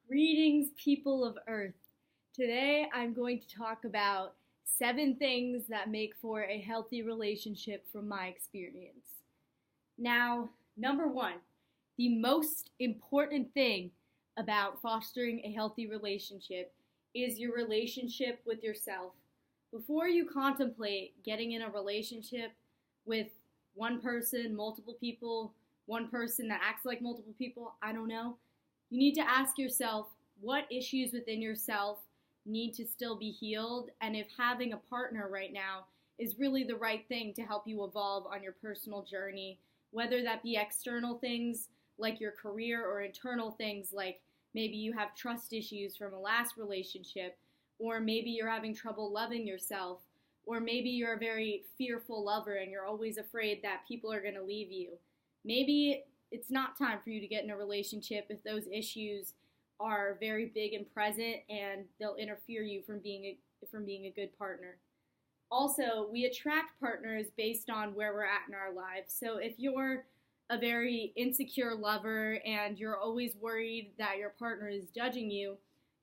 Greetings, people of Earth. Today I'm going to talk about 7 things that make for a healthy relationship from my experience. Now, number 1, the most important thing about fostering a healthy relationship is your relationship with yourself. Before you contemplate getting in a relationship with one person, multiple people, one person that acts like multiple people, I don't know, you need to ask yourself what issues within yourself need to still be healed, and if having a partner right now is really the right thing to help you evolve on your personal journey, whether that be external things like your career or internal things like maybe you have trust issues from a last relationship, or maybe you're having trouble loving yourself, or maybe you're a very fearful lover and you're always afraid that people are going to leave you. Maybe it's not time for you to get in a relationship if those issues are very big and present and they'll interfere you from being a good partner. Also, we attract partners based on where we're at in our lives. So if you're a very insecure lover and you're always worried that your partner is judging you,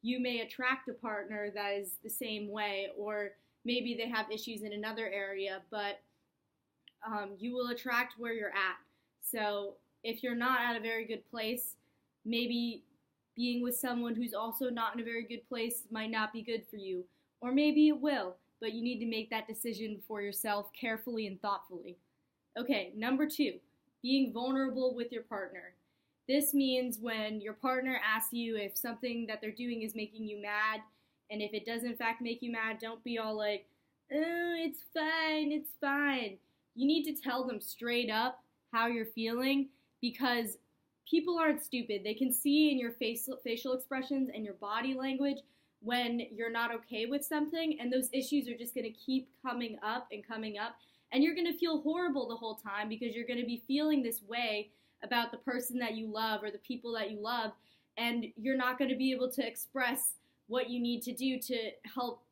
you may attract a partner that is the same way, or maybe they have issues in another area, but you will attract where you're at. So if you're not at a very good place, maybe being with someone who's also not in a very good place might not be good for you. Or maybe it will, but you need to make that decision for yourself carefully and thoughtfully. Okay, number 2, being vulnerable with your partner. This means when your partner asks you if something that they're doing is making you mad, and if it does in fact make you mad, don't be all like, oh, it's fine, it's fine. You need to tell them straight up how you're feeling, because people aren't stupid. They can see in your facial expressions and your body language when you're not okay with something, and those issues are just going to keep coming up and coming up, and you're going to feel horrible the whole time because you're going to be feeling this way about the person that you love or the people that you love, and you're not going to be able to express what you need to do to help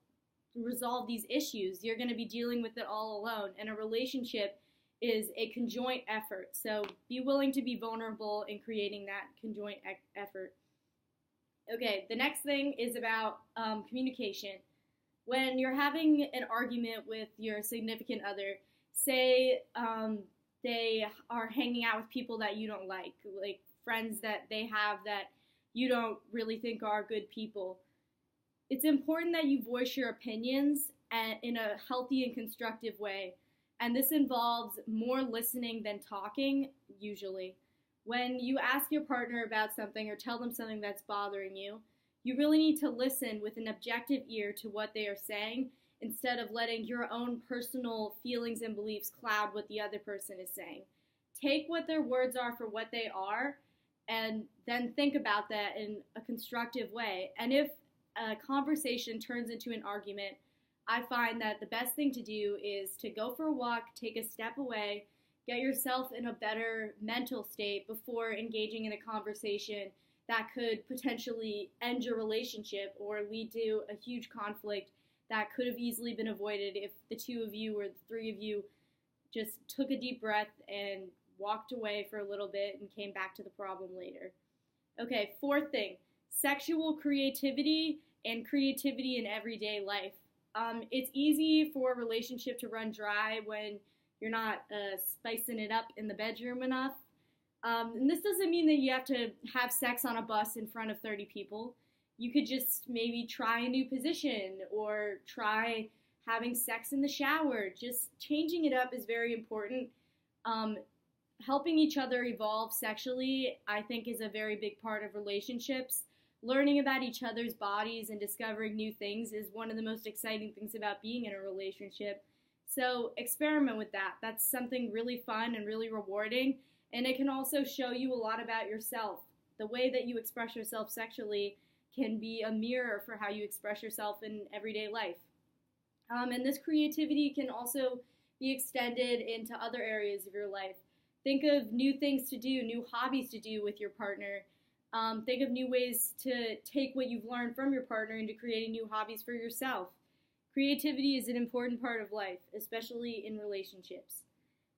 resolve these issues. You're going to be dealing with it all alone, and a relationship is a conjoint effort. So be willing to be vulnerable in creating that conjoint effort. Okay, the next thing is about communication. When you're having an argument with your significant other, say they are hanging out with people that you don't like friends that they have that you don't really think are good people. It's important that you voice your opinions in a healthy and constructive way. And this involves more listening than talking, usually. When you ask your partner about something or tell them something that's bothering you, you really need to listen with an objective ear to what they are saying instead of letting your own personal feelings and beliefs cloud what the other person is saying. Take what their words are for what they are, and then think about that in a constructive way. And if a conversation turns into an argument, I find that the best thing to do is to go for a walk, take a step away, get yourself in a better mental state before engaging in a conversation that could potentially end your relationship or lead to a huge conflict that could have easily been avoided if the 2 of you or the 3 of you just took a deep breath and walked away for a little bit and came back to the problem later. Okay, 4th thing, sexual creativity and creativity in everyday life. It's easy for a relationship to run dry when you're not spicing it up in the bedroom enough. And this doesn't mean that you have to have sex on a bus in front of 30 people. You could just maybe try a new position or try having sex in the shower. Just changing it up is very important. Helping each other evolve sexually, I think, is a very big part of relationships. Learning about each other's bodies and discovering new things is one of the most exciting things about being in a relationship. So experiment with that. That's something really fun and really rewarding. And it can also show you a lot about yourself. The way that you express yourself sexually can be a mirror for how you express yourself in everyday life. And this creativity can also be extended into other areas of your life. Think of new things to do, new hobbies to do with your partner. Think of new ways to take what you've learned from your partner into creating new hobbies for yourself. Creativity is an important part of life, especially in relationships.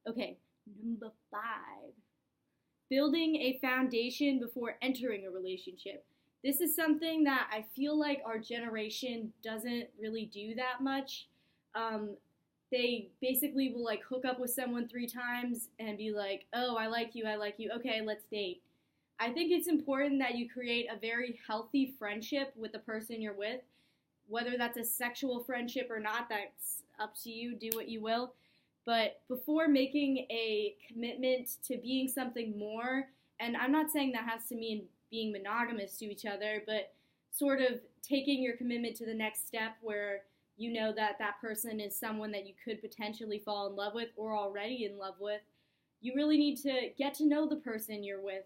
Okay, number 5. Building a foundation before entering a relationship. This is something that I feel like our generation doesn't really do that much. Um, they basically will like hook up with someone 3 times and be like, oh, I like you, okay, let's date. I think it's important that you create a very healthy friendship with the person you're with, whether that's a sexual friendship or not, that's up to you, do what you will. But before making a commitment to being something more, and I'm not saying that has to mean being monogamous to each other, but sort of taking your commitment to the next step where you know that that person is someone that you could potentially fall in love with or already in love with, you really need to get to know the person you're with.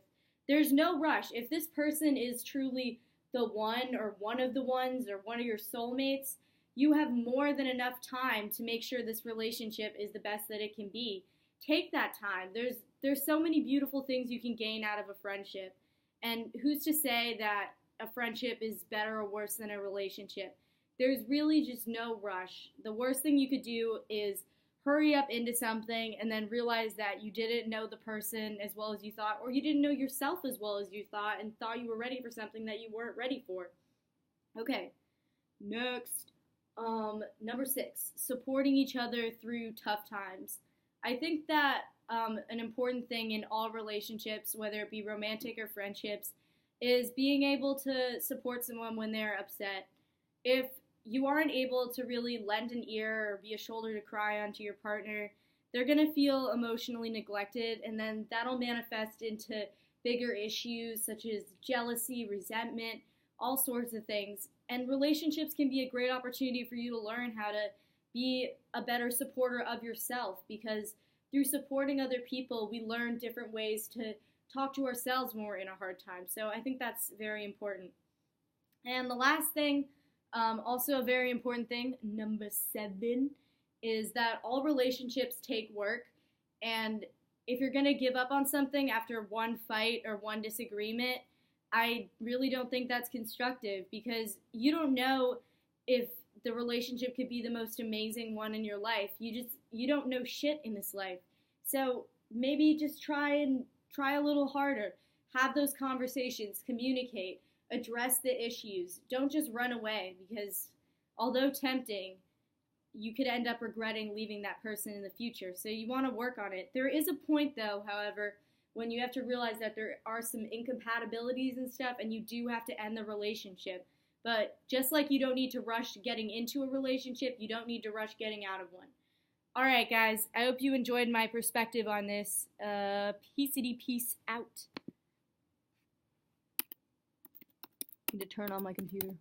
There's no rush. If this person is truly the one or one of the ones or one of your soulmates, you have more than enough time to make sure this relationship is the best that it can be. Take that time. There's so many beautiful things you can gain out of a friendship. And who's to say that a friendship is better or worse than a relationship? There's really just no rush. The worst thing you could do is hurry up into something and then realize that you didn't know the person as well as you thought, or you didn't know yourself as well as you thought and thought you were ready for something that you weren't ready for. Okay, next. Number 6, supporting each other through tough times. I think that an important thing in all relationships, whether it be romantic or friendships, is being able to support someone when they're upset. If you aren't able to really lend an ear or be a shoulder to cry on to your partner, they're going to feel emotionally neglected, and then that'll manifest into bigger issues such as jealousy, resentment, all sorts of things. And relationships can be a great opportunity for you to learn how to be a better supporter of yourself, because through supporting other people, we learn different ways to talk to ourselves when we're in a hard time. So I think that's very important. And the last thing, also a very important thing, number 7, is that all relationships take work. And if you're going to give up on something after one fight or one disagreement, I really don't think that's constructive, because you don't know if the relationship could be the most amazing one in your life. You don't know shit in this life. So maybe just try a little harder. Have those conversations, communicate, address the issues. Don't just run away, because although tempting, you could end up regretting leaving that person in the future. So you want to work on it. There is a point though, however, when you have to realize that there are some incompatibilities and stuff, and you do have to end the relationship. But just like you don't need to rush getting into a relationship, you don't need to rush getting out of one. All right, guys, I hope you enjoyed my perspective on this. Peace out. I need to turn on my computer.